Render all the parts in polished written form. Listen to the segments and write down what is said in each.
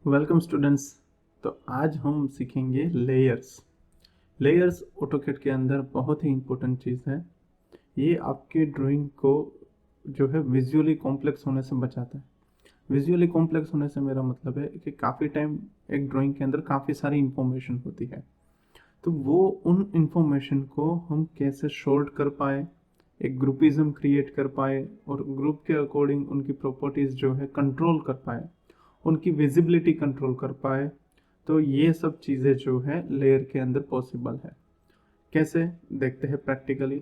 Welcome students. तो आज हम सीखेंगे लेयर्स। लेयर्स ऑटोकैड के अंदर बहुत ही इम्पोर्टेंट चीज़ है। ये आपके ड्राइंग को जो है विजुअली कॉम्प्लेक्स होने से बचाता है। विजुअली कॉम्प्लेक्स होने से मेरा मतलब है कि काफ़ी टाइम एक ड्राइंग के अंदर काफ़ी सारी इंफॉर्मेशन होती है, तो वो उन इंफॉर्मेशन को हम कैसे शॉर्ट कर पाए, एक ग्रुपिज्म क्रिएट कर पाए और ग्रुप के अकॉर्डिंग उनकी प्रॉपर्टीज़ जो है कंट्रोल कर पाए, उनकी विजिबिलिटी कंट्रोल कर पाए। तो ये सब चीज़ें जो है लेयर के अंदर पॉसिबल है। कैसे देखते हैं प्रैक्टिकली।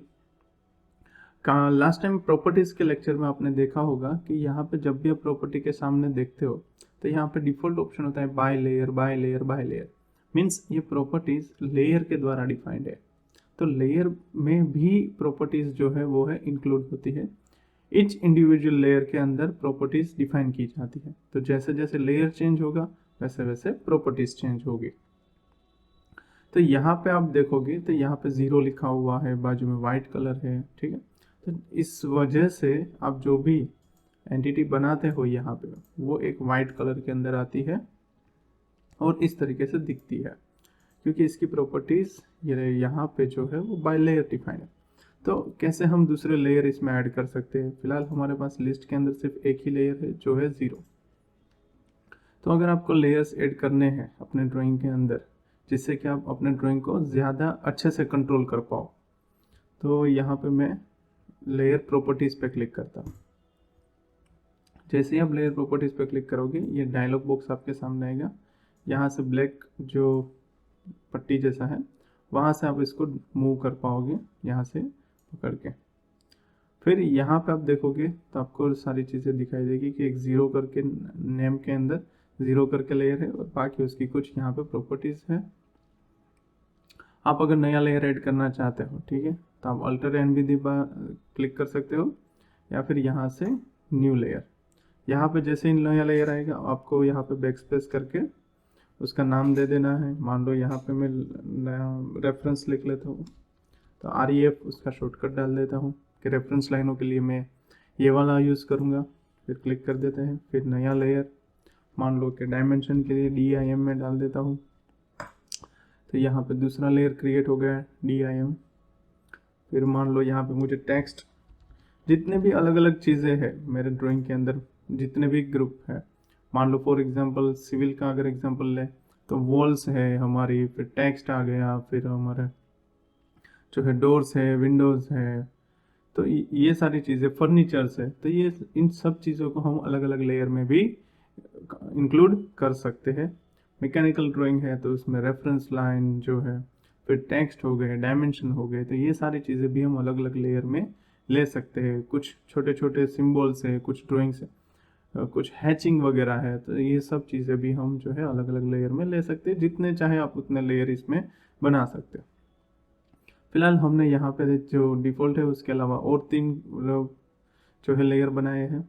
लास्ट टाइम प्रॉपर्टीज़ के लेक्चर में आपने देखा होगा कि यहाँ पे जब भी आप प्रॉपर्टी के सामने देखते हो तो यहाँ पे डिफ़ॉल्ट ऑप्शन होता है by layer by layer by layer. Means ये प्रॉपर्टीज़ लेयर के द्वारा डिफाइंड है। तो लेयर में भी प्रॉपर्टीज़ जो है वो है इंक्लूड होती है। ईच इंडिविजुअल लेयर के अंदर प्रॉपर्टीज डिफाइन की जाती है। तो जैसे जैसे लेयर चेंज होगा वैसे वैसे प्रॉपर्टीज चेंज होगी। तो यहाँ पे आप देखोगे तो यहाँ पे 0 लिखा हुआ है, बाजू में वाइट कलर है, ठीक है। तो इस वजह से आप जो भी एंटिटी बनाते हो यहाँ पे वो एक वाइट कलर के अंदर आती है और इस तरीके से दिखती है, क्योंकि इसकी प्रॉपर्टीज ये यहाँ पे जो है वो बाय लेयर डिफाइन है। तो कैसे हम दूसरे लेयर इसमें ऐड कर सकते हैं। फिलहाल हमारे पास लिस्ट के अंदर सिर्फ एक ही लेयर है जो है 0। तो अगर आपको लेयर्स ऐड करने हैं अपने ड्राइंग के अंदर जिससे कि आप अपने ड्राइंग को ज़्यादा अच्छे से कंट्रोल कर पाओ, तो यहाँ पे मैं लेयर प्रॉपर्टीज़ पे क्लिक करता हूँ। जैसे ही आप लेयर प्रॉपर्टीज़ पे क्लिक करोगे ये डायलॉग बॉक्स आपके सामने आएगा। यहाँ से ब्लैक जो पट्टी जैसा है वहाँ से आप इसको मूव कर पाओगे, यहाँ से पकड़ के। फिर यहाँ पे आप देखोगे तो आपको सारी चीज़ें दिखाई देगी कि एक 0 करके नेम के अंदर 0 करके लेयर है और बाकी उसकी कुछ यहाँ पे प्रॉपर्टीज़ है। आप अगर नया लेयर ऐड करना चाहते हो, ठीक है, तो आप अल्टर एन भी क्लिक कर सकते हो या फिर यहाँ से न्यू लेयर। यहाँ पे जैसे ही नया लेयर आएगा आपको यहाँ पे बैक स्पेस करके उसका नाम दे देना है। मान लो यहाँ पे मैं रेफरेंस लिख लेता हूँ, तो REF उसका शॉर्टकट डाल देता हूँ कि रेफरेंस लाइनों के लिए मैं ये वाला यूज़ करूँगा। फिर क्लिक कर देते हैं। फिर नया लेयर मान लो कि डायमेंशन के लिए DIM में डाल देता हूँ, तो यहाँ पे दूसरा लेयर क्रिएट हो गया DIM। फिर मान लो यहाँ पे मुझे टेक्स्ट, जितने भी अलग अलग चीज़ें हैं मेरे ड्राइंग के अंदर, जितने भी ग्रुप है, मान लो फॉर एग्जांपल सिविल का अगर एग्जांपल ले तो वॉल्स है हमारी, फिर टेक्स्ट आ गया, फिर हमारा जो है डोर्स है, विंडोज़ है, तो ये सारी चीज़ें फर्नीचर्स है। तो ये इन सब चीज़ों को हम अलग अलग लेयर में भी इंक्लूड कर सकते हैं। मैकेनिकल ड्राइंग है तो उसमें रेफरेंस लाइन जो है, फिर टेक्स्ट हो गए, डायमेंशन हो गए, तो ये सारी चीज़ें भी हम अलग अलग लेयर में ले सकते हैं। कुछ छोटे छोटे सिम्बॉल्स है, कुछ ड्राइंग्स है, कुछ हैचिंग वगैरह है, तो ये सब चीज़ें भी हम जो है अलग अलग लेयर में ले सकते हैं। जितने चाहे आप उतने लेयर इसमें बना सकते हो। फिलहाल हमने यहाँ पे जो डिफ़ॉल्ट है उसके अलावा और 3 जो है लेयर बनाए हैं।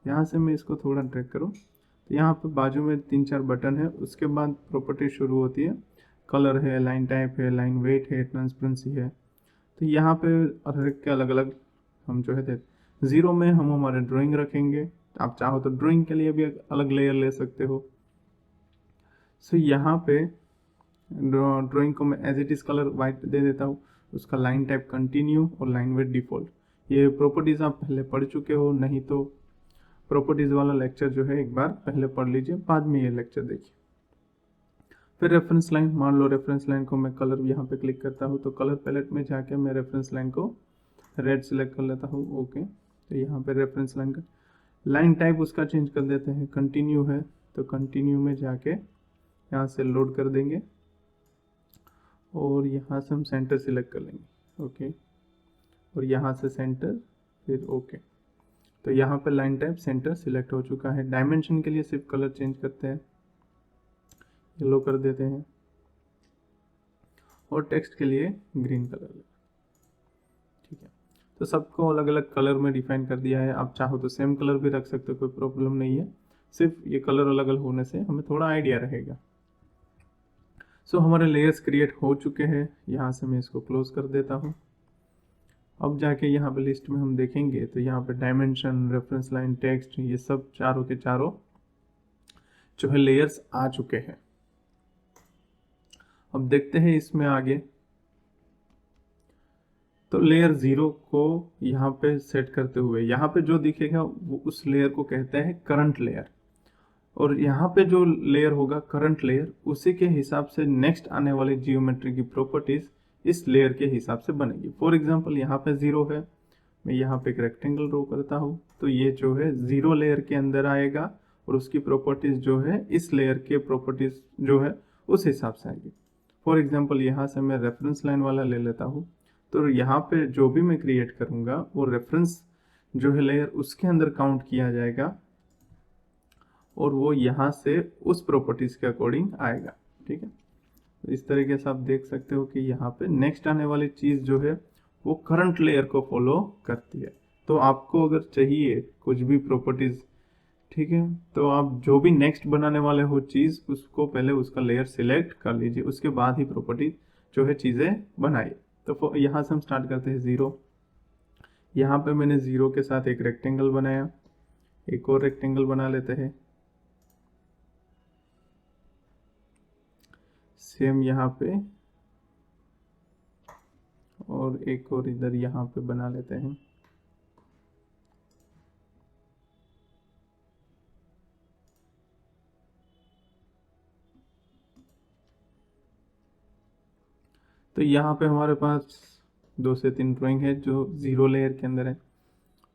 यहाँ से मैं इसको थोड़ा ड्रैग करूँ तो यहाँ पे बाजू में 3-4 बटन है। उसके बाद प्रॉपर्टी शुरू होती है, कलर है, लाइन टाइप है, लाइन वेट है, ट्रांसपेरेंसी है। तो यहाँ पे हर एक के अलग अलग हम जो है देते। 0 में हम हमारे ड्राइंग रखेंगे, आप चाहो तो ड्राइंग के लिए भी अलग लेयर ले सकते हो। सो यहाँ पे ड्राइंग को मैं as it is colour white दे देता हूँ। उसका लाइन टाइप कंटिन्यू और लाइन वेट डिफ़ॉल्ट। ये प्रॉपर्टीज़ आप पहले पढ़ चुके हो, नहीं तो प्रॉपर्टीज़ वाला लेक्चर जो है एक बार पहले पढ़ लीजिए, बाद में ये लेक्चर देखिए। फिर रेफरेंस लाइन, मान लो रेफरेंस लाइन को मैं कलर यहाँ पे क्लिक करता हूँ तो कलर पैलेट में जाके मैं रेफरेंस लाइन को रेड सेलेक्ट कर लेता हूँ। ओके, तो यहाँ पे रेफरेंस लाइन का लाइन टाइप उसका चेंज कर देते हैं। कंटिन्यू है तो कंटिन्यू में जाके यहाँ से लोड कर देंगे और यहाँ से हम सेंटर सिलेक्ट कर लेंगे। ओके, और यहाँ से सेंटर, फिर ओके। तो यहाँ पे लाइन टाइप सेंटर सिलेक्ट हो चुका है। डायमेंशन के लिए सिर्फ कलर चेंज करते हैं, येलो कर देते हैं, और टेक्स्ट के लिए ग्रीन कलर, ठीक है। तो सबको अलग अलग कलर में डिफाइन कर दिया है। आप चाहो तो सेम कलर भी रख सकते हो, कोई प्रॉब्लम नहीं है। सिर्फ ये कलर अलग अलग होने से हमें थोड़ा आइडिया रहेगा। सो हमारे लेयर्स क्रिएट हो चुके हैं। यहाँ से मैं इसको क्लोज कर देता हूँ। अब जाके यहाँ पे लिस्ट में हम देखेंगे तो यहाँ पे डायमेंशन, रेफरेंस लाइन, टेक्स्ट, ये सब चारों के चारों जो है लेयर्स आ चुके हैं। अब देखते हैं इसमें आगे। तो लेयर 0 को यहाँ पे सेट करते हुए यहाँ पे जो दिखेगा वो उस लेयर को कहते हैं करंट लेयर, और यहाँ पे जो लेयर होगा करंट लेयर, उसी के हिसाब से नेक्स्ट आने वाली जियोमेट्री की प्रॉपर्टीज इस लेयर के हिसाब से बनेगी। फॉर एग्जांपल यहाँ पे 0 है, मैं यहाँ पे एक रेक्टेंगल ड्रॉ करता हूँ, तो ये जो है 0 लेयर के अंदर आएगा और उसकी प्रॉपर्टीज जो है इस लेयर के प्रॉपर्टीज जो है उस हिसाब से आएगी। फॉर एग्जाम्पल यहाँ से मैं रेफरेंस लाइन वाला ले लेता हूँ, तो यहाँ पे जो भी मैं क्रिएट करूँगा वो रेफरेंस जो है लेयर उसके अंदर काउंट किया जाएगा और वो यहाँ से उस प्रॉपर्टीज के अकॉर्डिंग आएगा। ठीक है, तो इस तरीके से आप देख सकते हो कि यहाँ पे नेक्स्ट आने वाली चीज़ जो है वो करंट लेयर को फॉलो करती है। तो आपको अगर चाहिए कुछ भी प्रॉपर्टीज, ठीक है, तो आप जो भी नेक्स्ट बनाने वाले हो चीज़ उसको पहले उसका लेयर सिलेक्ट कर लीजिए, उसके बाद ही प्रॉपर्टी जो है चीज़ें बनाइए। तो यहाँ से हम स्टार्ट करते हैं 0। यहाँ पे मैंने 0 के साथ एक रेक्टेंगल बनाया, एक और रेक्टेंगल बना लेते हैं। सेम यहाँ पे और एक और इधर यहाँ पे बना लेते हैं। तो यहाँ पे हमारे पास 2 से 3 ड्राइंग है जो 0 लेयर के अंदर है।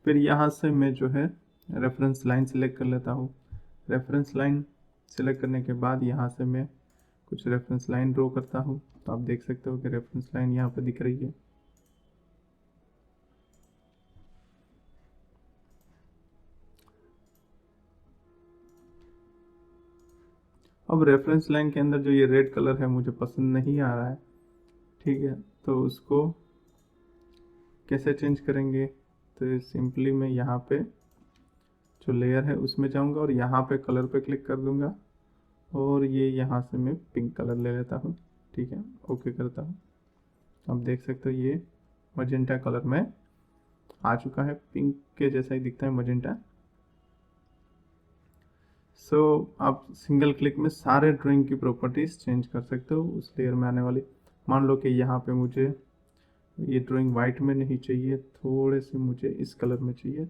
फिर यहाँ से मैं जो है रेफरेंस लाइन सेलेक्ट कर लेता हूँ। रेफरेंस लाइन सेलेक्ट करने के बाद यहाँ से मैं कुछ रेफरेंस लाइन ड्रॉ करता हूँ। तो आप देख सकते हो कि रेफरेंस लाइन यहाँ पे दिख रही है। अब रेफरेंस लाइन के अंदर जो ये रेड कलर है मुझे पसंद नहीं आ रहा है, ठीक है, तो उसको कैसे चेंज करेंगे? तो सिंपली मैं यहाँ पे जो लेयर है उसमें जाऊँगा और यहाँ पे कलर पे क्लिक कर दूँगा और ये यहाँ से मैं पिंक कलर ले लेता हूँ। ठीक है, ओके करता हूँ। आप देख सकते हो ये मजेंटा कलर में आ चुका है, पिंक के जैसा ही दिखता है मजेंटा। सो आप सिंगल क्लिक में सारे ड्राइंग की प्रॉपर्टीज चेंज कर सकते हो उस लेयर में आने वाली। मान लो कि यहाँ पे मुझे ये ड्राइंग वाइट में नहीं चाहिए, थोड़े से मुझे इस कलर में चाहिए।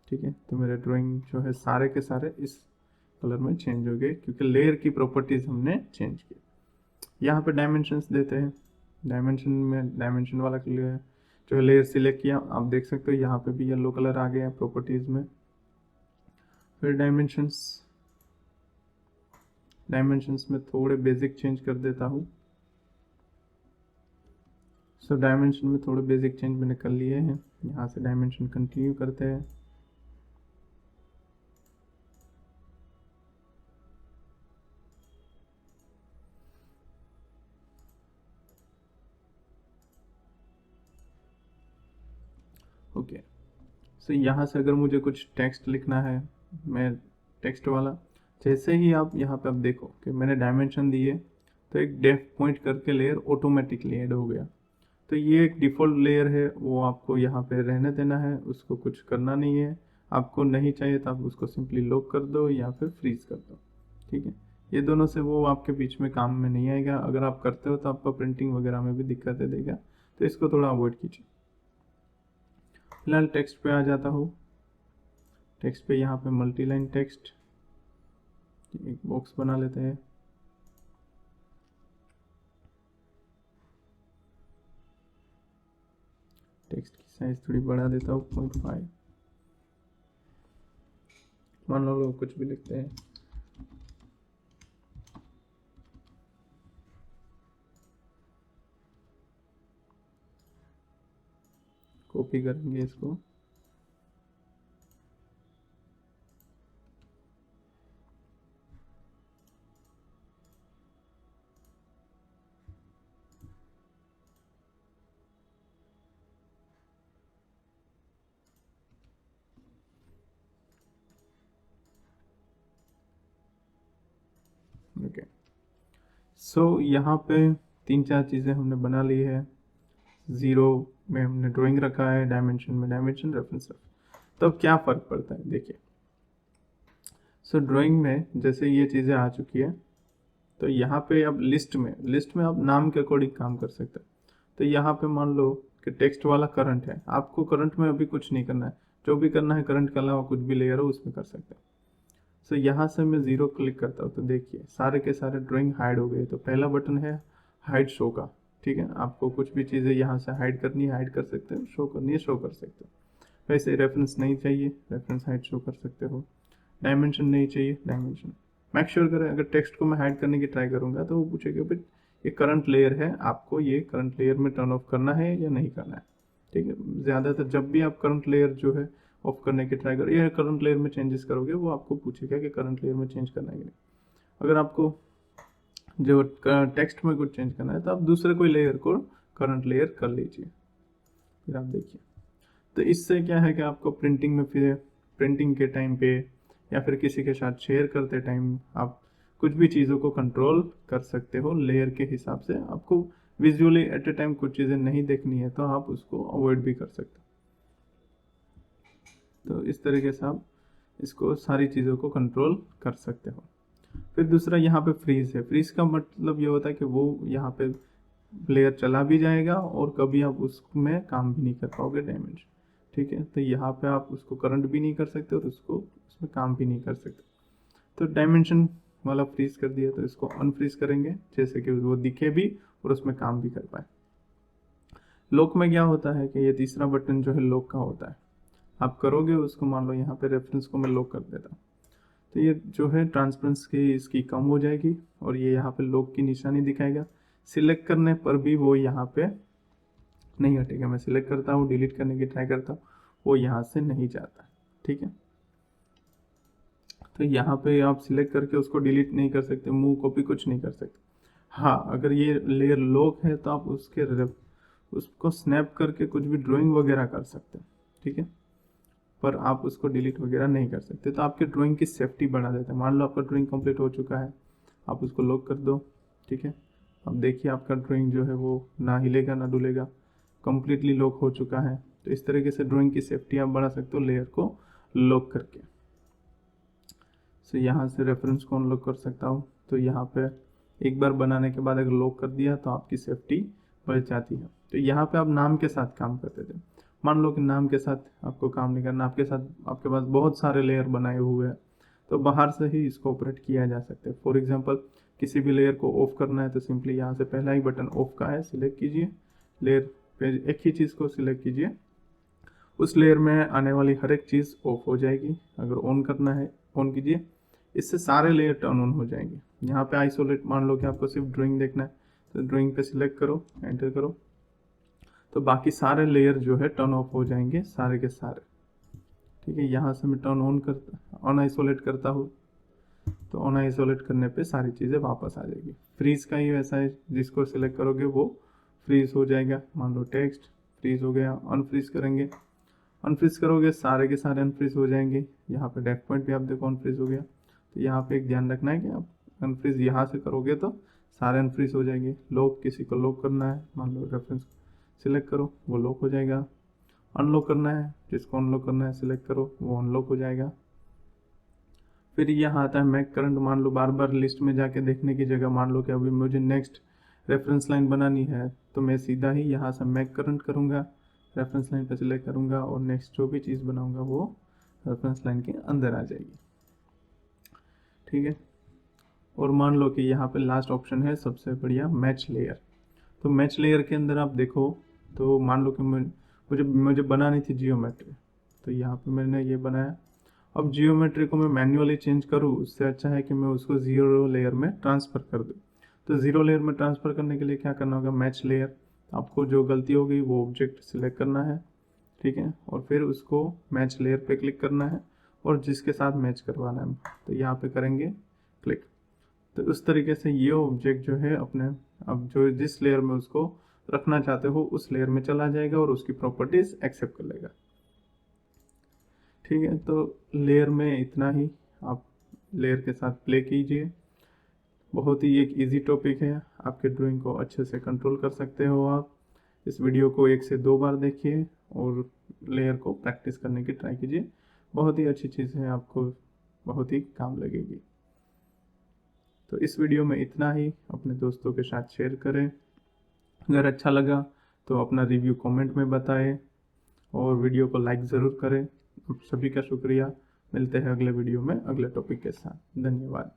ठीक है, तो मेरे ड्राइंग जो है सारे के सारे इस कलर में चेंज हो गए क्योंकि लेयर की प्रॉपर्टीज हमने चेंज की। यहाँ पे डायमेंशंस देते हैं। डायमेंशन में डायमेंशन वाला क्लियर जो है लेयर सिलेक्ट किया, आप देख सकते हो यहाँ पे भी येलो कलर आ गया प्रॉपर्टीज में। फिर डायमेंशंस में थोड़े बेसिक चेंज कर देता हूँ। सो डायमेंशन में थोड़े बेसिक चेंज मैंने कर लिए हैं। यहाँ से डायमेंशन कंटिन्यू करते हैं। ओके, सो यहाँ से अगर मुझे कुछ टेक्स्ट लिखना है, मैं टेक्स्ट वाला, जैसे ही आप यहाँ पे आप देखो कि मैंने डायमेंशन दिए तो एक डेफ पॉइंट करके लेयर ऑटोमेटिकली ऐड हो गया। तो ये एक डिफ़ॉल्ट लेयर है, वो आपको यहाँ पे रहने देना है, उसको कुछ करना नहीं है। आपको नहीं चाहिए तो आप उसको सिंपली लॉक कर दो या फिर फ्रीज कर दो। ठीक है, ये दोनों से वो आपके बीच में काम में नहीं आएगा। अगर आप करते हो तो आपको प्रिंटिंग वगैरह में भी दिक्कतें देगा, तो इसको थोड़ा अवॉइड कीजिए। फिलहाल टेक्स्ट पे आ जाता हूँ। टेक्स्ट पे यहाँ पे मल्टी लाइन टेक्स्ट एक बॉक्स बना लेते हैं। टेक्स्ट की साइज थोड़ी बढ़ा देता हूँ 0.5। मान लो लोग कुछ भी लिखते हैं। कॉपी करेंगे इसको। ओके, सो यहाँ पे 3-4 चीज़ें हमने बना ली है। 0 में हमने ड्राइंग रखा है, डायमेंशन में डायमेंशन, रेफरेंस। तो अब क्या फ़र्क पड़ता है देखिए। सो ड्राइंग में जैसे ये चीज़ें आ चुकी है, तो यहाँ पे अब लिस्ट में आप नाम के अकॉर्डिंग काम कर सकते हैं। तो यहाँ पे मान लो कि टेक्स्ट वाला करंट है, आपको करंट में अभी कुछ नहीं करना है, जो भी करना है करंट के अलावा कुछ भी लेयर हो उसमें कर सकते हैं। सो यहाँ से मैं 0 क्लिक करता हूँ तो देखिए सारे के सारे ड्राइंग हाइड हो गए। तो पहला बटन है हाइड शो का, ठीक है, आपको कुछ भी चीज़ें यहाँ से हाइड करनी है हाइड कर सकते हो, शो करनी है शो कर सकते हो। वैसे रेफरेंस नहीं चाहिए, रेफरेंस हाइड शो कर सकते हो। डायमेंशन नहीं चाहिए, डायमेंशन मेक श्योर करें। अगर टेक्स्ट को मैं हाइड करने की ट्राई करूंगा तो वो पूछेगा भाई ये करंट लेयर है, आपको ये करंट लेयर में टर्न ऑफ करना है या नहीं करना है, ठीक है। ज़्यादातर जब भी आप करंट लेयर जो है ऑफ करने की ट्राई करो या करंट लेयर में चेंजेस करोगे, वो आपको पूछेगा कि करंट लेयर में चेंज करना है कि नहीं। अगर आपको जो टेक्स्ट में कुछ चेंज करना है तो आप दूसरे कोई लेयर को करंट लेयर कर लीजिए। फिर आप देखिए, तो इससे क्या है कि आपको प्रिंटिंग में फिर प्रिंटिंग के टाइम पे या फिर किसी के साथ शेयर करते टाइम आप कुछ भी चीज़ों को कंट्रोल कर सकते हो लेयर के हिसाब से। आपको विजुअली एट ए टाइम कुछ चीज़ें नहीं देखनी है तो आप उसको अवॉइड भी कर सकते हो। तो इस तरीके से आप इसको सारी चीज़ों को कंट्रोल कर सकते हो। फिर दूसरा यहाँ पे फ्रीज है। फ्रीज का मतलब ये होता है कि वो यहाँ पे लेयर चला भी जाएगा और कभी आप उसमें काम भी नहीं कर पाओगे डैमेज, ठीक है। तो यहाँ पे आप उसको करंट भी नहीं कर सकते और उसको उसमें काम भी नहीं कर सकते। तो डायमेंशन वाला फ्रीज कर दिया, तो इसको अनफ्रीज करेंगे जैसे कि वो दिखे भी और उसमें काम भी कर पाए। लॉक में क्या होता है कि ये तीसरा बटन जो है लॉक का होता है, आप करोगे उसको, मान लो यहाँ पे रेफरेंस को मैं लॉक कर देता हूँ तो ये जो है ट्रांसपेरेंसी इसकी कम हो जाएगी और ये यहाँ पे लॉक की निशानी दिखाएगा। सिलेक्ट करने पर भी वो यहाँ पे नहीं हटेगा। मैं सिलेक्ट करता हूँ, डिलीट करने की ट्राई करता हूँ, वो यहाँ से नहीं जाता, ठीक है। तो यहाँ पे आप सिलेक्ट करके उसको डिलीट नहीं कर सकते, मूव कॉपी कुछ नहीं कर सकते। हाँ, अगर ये लेयर लॉक है तो आप उसको स्नैप करके कुछ भी ड्राइंग वगैरह कर सकते हैं, ठीक है, पर आप उसको डिलीट वगैरह नहीं कर सकते। तो आपके ड्राइंग की सेफ्टी बढ़ा देता है। मान लो आपका ड्राइंग कंप्लीट हो चुका है, आप उसको लॉक कर दो, ठीक है। अब देखिए आपका ड्राइंग जो है वो ना हिलेगा ना डुलेगा, कम्प्लीटली लॉक हो चुका है। तो इस तरीके से ड्राइंग की सेफ्टी आप बढ़ा सकते हो लेयर को लॉक करके। सो यहाँ से रेफरेंस को अनलॉक कर सकता हूँ। तो यहाँ पे एक बार बनाने के बाद अगर लॉक कर दिया तो आपकी सेफ्टी बढ़ जाती है। तो यहाँ पे आप नाम के साथ काम करते थे। मान लो कि नाम के साथ आपको काम नहीं करना, आपके पास बहुत सारे लेयर बनाए हुए हैं, तो बाहर से ही इसको ऑपरेट किया जा सकता है। फॉर एग्जांपल किसी भी लेयर को ऑफ करना है तो सिंपली यहाँ से पहला ही बटन ऑफ का है, सिलेक्ट कीजिए, लेयर पे एक ही चीज़ को सिलेक्ट कीजिए, उस लेयर में आने वाली हर एक चीज़ ऑफ हो जाएगी। अगर ऑन करना है ऑन कीजिए, इससे सारे लेयर टर्न ऑन हो जाएंगे। यहाँ पे आइसोलेट, मान लो कि आपको सिर्फ ड्राइंग देखना है तो ड्राइंग पे सिलेक्ट करो, एंटर करो, तो बाकी सारे लेयर जो है टर्न ऑफ हो जाएंगे सारे के सारे, ठीक है। यहाँ से मैं टर्न ऑन आइसोलेट करता हूँ तो ऑन आइसोलेट करने पे सारी चीज़ें वापस आ जाएगी। फ्रीज का ही वैसा है, जिसको सिलेक्ट करोगे वो फ्रीज हो जाएगा। मान लो टेक्स्ट फ्रीज हो गया, अनफ्रीज करेंगे, अनफ्रीज करोगे सारे के सारे अनफ्रीज हो जाएंगे। यहाँ पे डेफ पॉइंट भी आप देखो अनफ्रीज हो गया। तो यहाँ पे एक ध्यान रखना है कि आप अनफ्रीज यहाँ से करोगे तो सारे अनफ्रीज हो जाएंगे। लॉक, किसी को लॉक करना है, मान लो रेफरेंस सिलेक्ट करो, वो लॉक हो जाएगा। अनलॉक करना है, जिसको अनलॉक करना है सिलेक्ट करो, वो अनलॉक हो जाएगा। फिर यहाँ आता है मैक करंट। मान लो बार बार लिस्ट में जाके देखने की जगह, मान लो कि अभी मुझे नेक्स्ट रेफरेंस लाइन बनानी है तो मैं सीधा ही यहाँ से मैक करंट करूँगा, रेफरेंस लाइन पर सिलेक्ट करूँगा और नेक्स्ट जो भी चीज़ बनाऊँगा वो रेफरेंस लाइन के अंदर आ जाएगी, ठीक है। और मान लो कि यहाँ पे लास्ट ऑप्शन है सबसे बढ़िया, मैच लेयर। तो मैच लेयर के अंदर आप देखो तो मान लो कि मुझे बनानी थी जियोमेट्री, तो यहाँ पे मैंने ये बनाया। अब जियोमेट्री को मैं मैन्युअली चेंज करूँ, उससे अच्छा है कि मैं उसको जीरो लेयर में ट्रांसफ़र कर दूँ। तो जीरो लेयर में ट्रांसफ़र करने के लिए क्या करना होगा, मैच लेयर। आपको जो गलती हो गई वो ऑब्जेक्ट सिलेक्ट करना है, ठीक है, और फिर उसको मैच लेयर पे क्लिक करना है और जिसके साथ मैच करवाना है तो यहाँ पे करेंगे क्लिक। तो उस तरीके से ये ऑब्जेक्ट जो है अपने, अब जो जिस लेयर में उसको रखना चाहते हो उस लेयर में चला जाएगा और उसकी प्रॉपर्टीज एक्सेप्ट कर लेगा, ठीक है। तो लेयर में इतना ही, आप लेयर के साथ प्ले कीजिए। बहुत ही एक इजी टॉपिक है, आपके ड्राइंग को अच्छे से कंट्रोल कर सकते हो आप। इस वीडियो को 1 से 2 बार देखिए और लेयर को प्रैक्टिस करने की ट्राई कीजिए। बहुत ही अच्छी चीज़ है, आपको बहुत ही काम लगेगी। तो इस वीडियो में इतना ही, अपने दोस्तों के साथ शेयर करें। अगर अच्छा लगा तो अपना रिव्यू कमेंट में बताएं और वीडियो को लाइक ज़रूर करें। आप सभी का शुक्रिया। मिलते हैं अगले वीडियो में अगले टॉपिक के साथ। धन्यवाद।